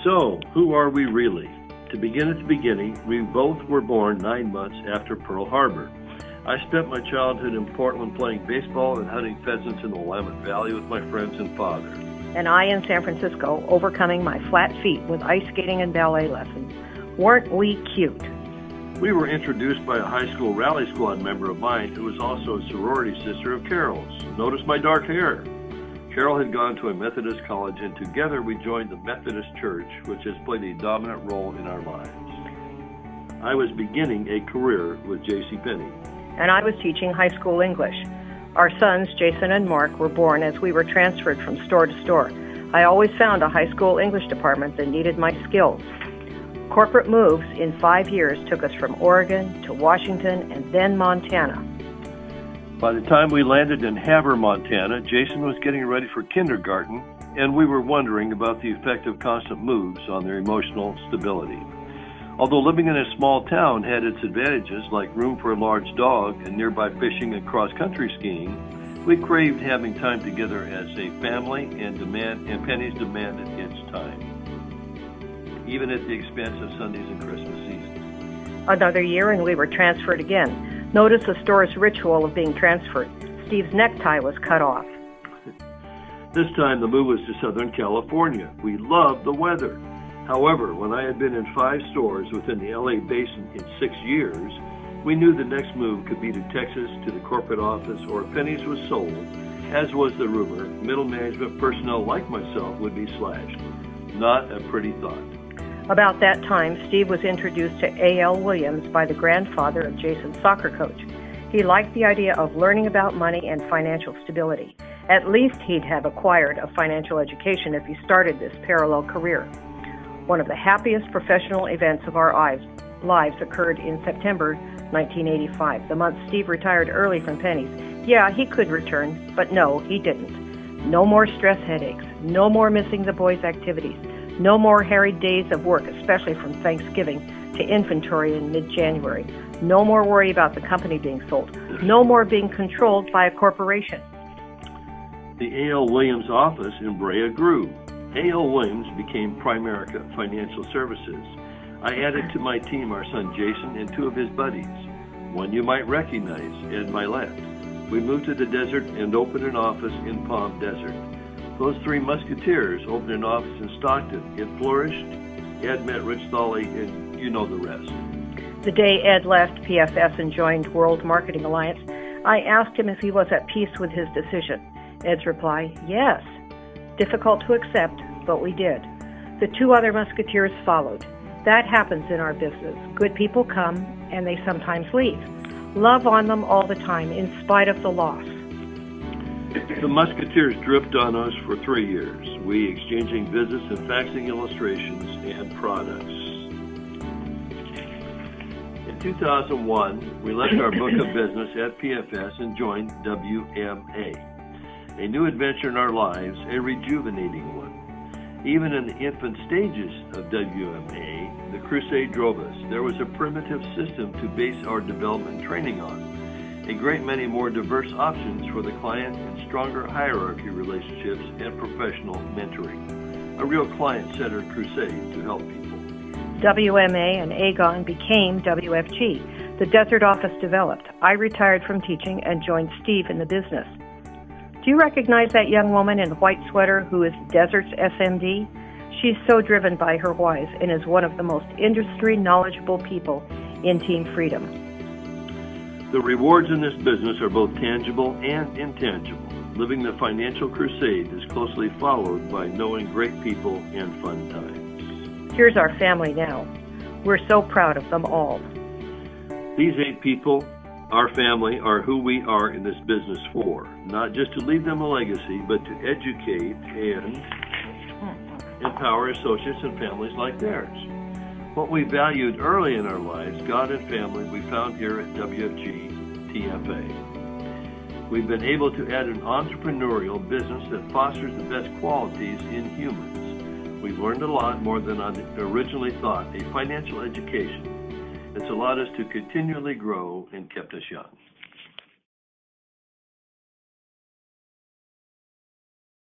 So, who are we really? To begin at the beginning, we both were born 9 months after Pearl Harbor. I spent my childhood in Portland playing baseball and hunting pheasants in the Willamette Valley with my friends and father. And I in San Francisco, overcoming my flat feet with ice skating and ballet lessons. Weren't we cute? We were introduced by a high school rally squad member of mine who was also a sorority sister of Carol's. Notice my dark hair. Carol had gone to a Methodist college, and together we joined the Methodist Church, which has played a dominant role in our lives. I was beginning a career with JCPenney. And I was teaching high school English. Our sons, Jason and Mark, were born as we were transferred from store to store. I always found a high school English department that needed my skills. Corporate moves in 5 years took us from Oregon to Washington and then Montana. By the time we landed in Havre, Montana, Jason was getting ready for kindergarten, and we were wondering about the effect of constant moves on their emotional stability. Although living in a small town had its advantages, like room for a large dog and nearby fishing and cross-country skiing, we craved having time together as a family, and Penny's demanded its time, even at the expense of Sundays and Christmas season. Another year and we were transferred again. Notice the store's ritual of being transferred. Steve's necktie was cut off. This time the move was to Southern California. We loved the weather. However, when I had been in 5 stores within the LA basin in 6 years, we knew the next move could be to Texas, to the corporate office, or if Penny's was sold, as was the rumor, middle management personnel like myself would be slashed. Not a pretty thought. About that time, Steve was introduced to A.L. Williams by the grandfather of Jason's soccer coach. He liked the idea of learning about money and financial stability. At least he'd have acquired a financial education if he started this parallel career. One of the happiest professional events of our lives occurred in September 1985, the month Steve retired early from Penny's. Yeah, he could return, but no, he didn't. No more stress headaches, no more missing the boys' activities, no more harried days of work, especially from Thanksgiving to inventory in mid-January. No more worry about the company being sold. No more being controlled by a corporation. The A.L. Williams office in Brea grew. A.L. Williams became Primerica Financial Services. I added to my team our son Jason and 2 of his buddies. One you might recognize, Ed Milet. We moved to the desert and opened an office in Palm Desert. Those 3 musketeers opened an office in Stockton. It flourished. Ed met Rich Thawley, and you know the rest. The day Ed left PFS and joined World Marketing Alliance, I asked him if he was at peace with his decision. Ed's reply, yes. Difficult to accept, but we did. The 2 other musketeers followed. That happens in our business. Good people come, and they sometimes leave. Love on them all the time, in spite of the loss. The musketeers dripped on us for 3 years, we exchanging visits and faxing illustrations and products. In 2001, we left our book of business at PFS and joined WMA. A new adventure in our lives, a rejuvenating one. Even in the infant stages of WMA, the crusade drove us. There was a primitive system to base our development and training on. A great many more diverse options for the client and stronger hierarchy relationships and professional mentoring. A real client-centered crusade to help people. WMA and Aegon became WFG. The desert office developed. I retired from teaching and joined Steve in the business. Do you recognize that young woman in the white sweater who is Desert's SMD? She's so driven by her whys and is one of the most industry knowledgeable people in Team Freedom. The rewards in this business are both tangible and intangible. Living the financial crusade is closely followed by knowing great people and fun times. Here's our family now. We're so proud of them all. These 8 people, our family, are who we are in this business for. Not just to leave them a legacy, but to educate and empower associates and families like theirs. What we valued early in our lives, God and family, we found here at WFG TFA. We've been able to add an entrepreneurial business that fosters the best qualities in humans. We've learned a lot more than I originally thought. A financial education. It's allowed us to continually grow and kept us young.